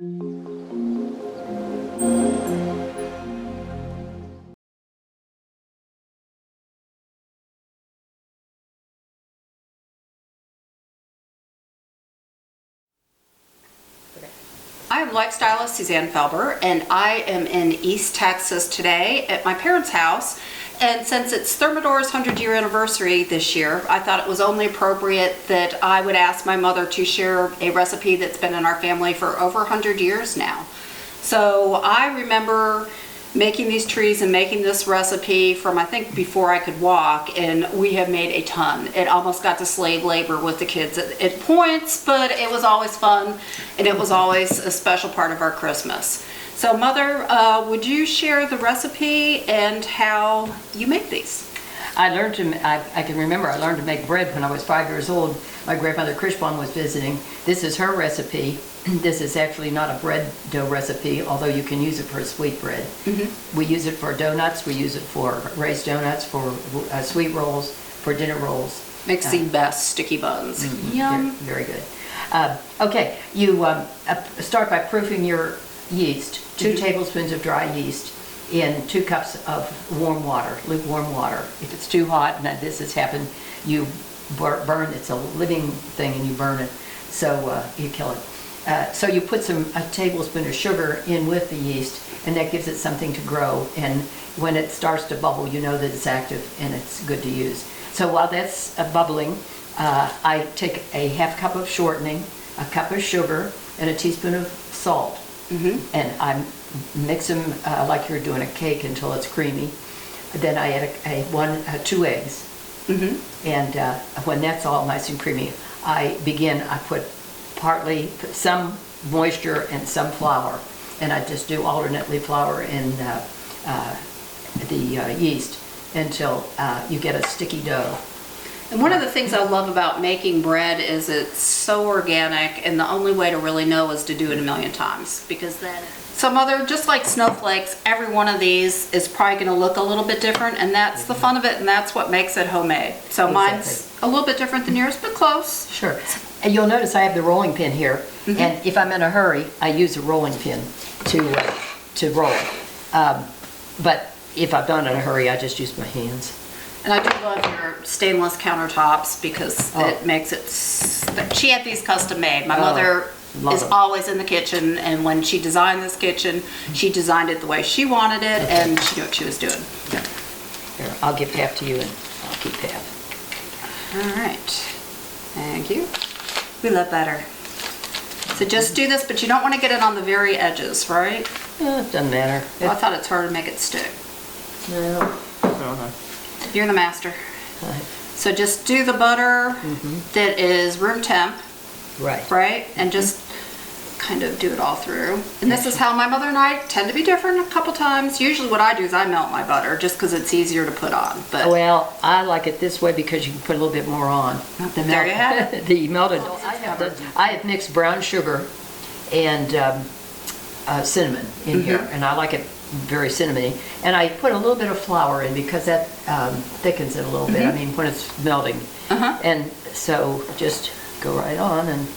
I'm Lifestylist Suzanne Felber, and I am in East Texas today at my parents' house. And since it's Thermador's 100-year anniversary this year, I thought it was only appropriate that I would ask my mother to share a recipe that's been in our family for over 100 years now. So I remember making these trees and making this recipe from, I think, before I could walk, and we have made a ton. It almost got to slave labor with the kids at points, but it was always fun, and it was always a special part of our Christmas. So Mother, would you share the recipe and how you make these? I can remember I learned to make bread when I was 5 years old. My grandmother Krishbon was visiting. This is her recipe. This is actually not a bread dough recipe, although you can use it for sweet bread. We use it for donuts, we use it for raised donuts, for sweet rolls, for dinner rolls. Makes the best sticky buns. Yum. Very good. Okay, you start by proofing your yeast, 2 tablespoons of dry yeast in 2 cups of warm water, lukewarm water. If it's too hot, and this has happened, you burn, it's a living thing and you burn it, so you kill it. So you put a tablespoon of sugar in with the yeast, and that gives it something to grow, and when it starts to bubble, you know that it's active and it's good to use. So while that's bubbling, I take a half cup of shortening, a cup of sugar, and a teaspoon of salt. And I mix them like you're doing a cake until it's creamy. Then I add 2 eggs. And when that's all nice and creamy, I put some moisture and some flour, and I just do alternately flour and the yeast until you get a sticky dough. And one of the things I love about making bread is it's so organic, and the only way to really know is to do it a million times, because then. So Mother, just like snowflakes, every one of these is probably going to look a little bit different, and that's the fun of it, and that's what makes it homemade. So mine's a little bit different than yours, but close. Sure. And you'll notice I have the rolling pin here, and if I'm in a hurry, I use a rolling pin to roll. But if I'm not in a hurry, I just use my hands. And I do love your stainless countertops because it makes it. She had these custom made. My mother is always in the kitchen, and when she designed this kitchen, she designed it the way she wanted it, and she knew what she was doing. Here, I'll give half to you, and I'll keep half. All right. Thank you. We love butter. So just do this, but you don't want to get it on the very edges, right? It doesn't matter. Well, I thought it's hard to make it stick. No, I don't know. You're the master. So just do the butter that is room temp. Right? And just kind of do it all through. And this is how my mother and I tend to be different a couple times. Usually what I do is I melt my butter just because it's easier to put on. But well, I like it this way because you can put a little bit more on. There you have it. The melted. I have mixed brown sugar and cinnamon in here, and I like it very cinnamony. And I put a little bit of flour in because that thickens it a little bit. I mean, when it's melting. And so just go right on and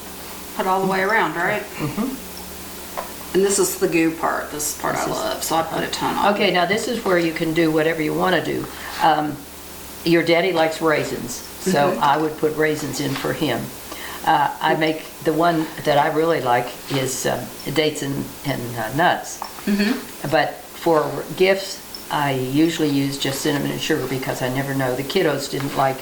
put all the way around, right? And this is the goo part. This part I love, so I put a ton on. Okay, now this is where you can do whatever you want to do. Your daddy likes raisins, so I would put raisins in for him. I make the one that I really like is dates and nuts. But for gifts, I usually use just cinnamon and sugar because I never know. The kiddos didn't like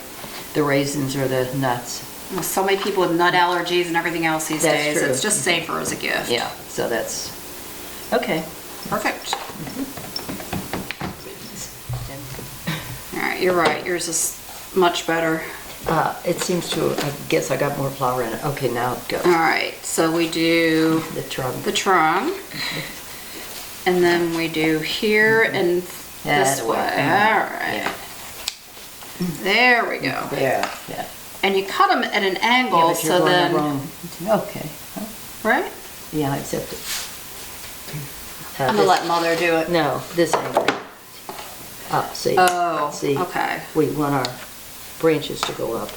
the raisins or the nuts. Well, so many people with nut allergies and everything else these days. True. It's just safer as a gift. Yeah, so that's okay. Perfect. All right, you're right. Yours is much better. It seems to, I guess I got more flour in it. Okay, now it goes. All right, so we do the trunk. And then we do here and this way. All right. Yeah. There we go. There, yeah. And you cut them at an angle, so then. Okay. Right? Yeah, except. I'm gonna let Mother do it. No, this angle. See. Oh. See. Okay. We want our branches to go up.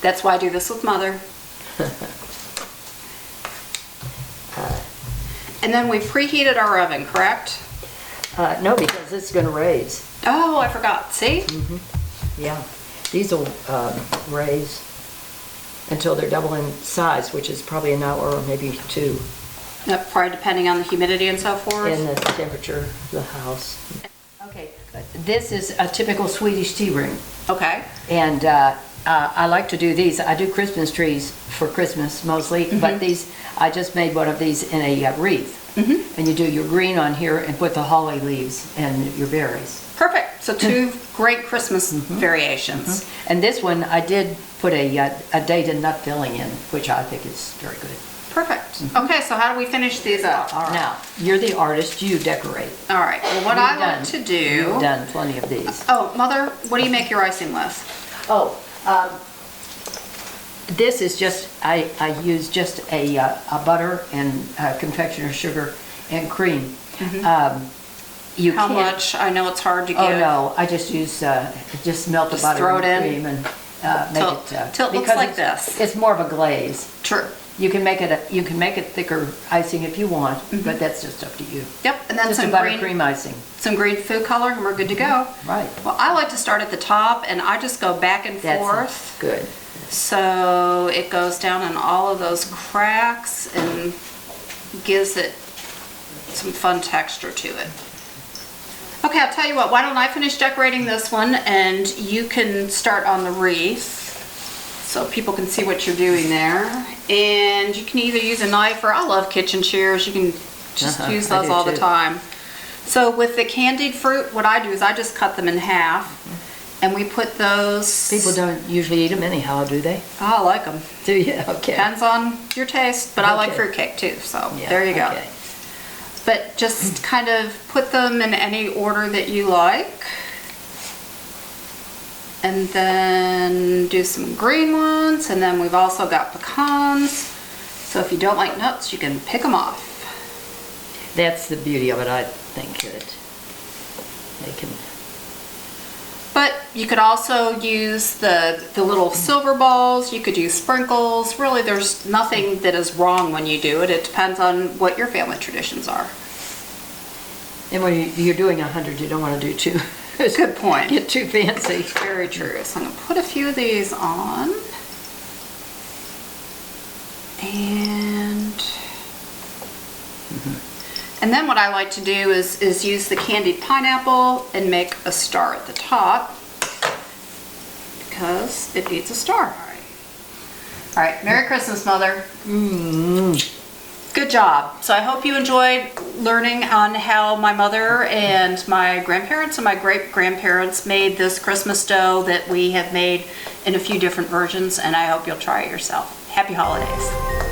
That's why I do this with Mother. And then we preheated our oven, correct? No, because it's going to raise. Oh, I forgot. See? Yeah, these will raise until they're double in size, which is probably an hour or maybe 2. Probably depending on the humidity and so forth. And the temperature of the house. Okay, this is a typical Swedish tea room. Okay. And I like to do these. I do Christmas trees for Christmas mostly, but these, I just made one of these in a wreath. And you do your green on here and put the holly leaves and your berries. Perfect. So 2 great Christmas variations. And this one, I did put a date and nut filling in, which I think is very good. Perfect. Okay, so how do we finish these up? All right. Now, you're the artist, you decorate. All right. Well, what I like to do... You've done plenty of these. Oh, Mother, what do you make your icing with? Oh, this is just, I use just a butter and confectioner's sugar and cream. You How can't- much? I know it's hard to get. Oh, no, I just use, just melt the Just butter throw it and in? cream and make Till- it. till it looks because like it's- this. It's more of a glaze. True. You can make it thicker icing if you want, but that's just up to you. Yep, and then Just a some buttercream icing. some green food color, and we're good to go. Right. Well, I like to start at the top, and I just go back and That's forth. good. So it goes down in all of those cracks and gives it some fun texture to it. Okay, I'll tell you what, why don't I finish decorating this one and you can start on the wreath so people can see what you're doing there. And you can either use a knife or I love kitchen shears. You can just use I those do all the too. time. So with the candied fruit, what I do is I just cut them in half and we put those... People don't usually eat them anyhow, do they? I like them. Do you? Okay. Depends on your taste, but I like Okay. fruitcake too, so Yeah, there you go. okay. But just kind of put them in any order that you like. And then do some green ones, and then we've also got pecans. So if you don't like nuts, you can pick them off. That's the beauty of it, I think, that they can... But you could also use the little silver balls, you could use sprinkles. Really, there's nothing that is wrong when you do it. It depends on what your family traditions are. And when you're doing 100, you don't want to do too... Good point. Get too fancy. Very true. So I'm going to put a few of these on. And then what I like to do is use the candied pineapple and make a star at the top because it needs a star. All right, Merry Christmas, Mother. Good job. So I hope you enjoyed learning on how my mother and my grandparents and my great-grandparents made this Christmas dough that we have made in a few different versions, and I hope you'll try it yourself. Happy holidays.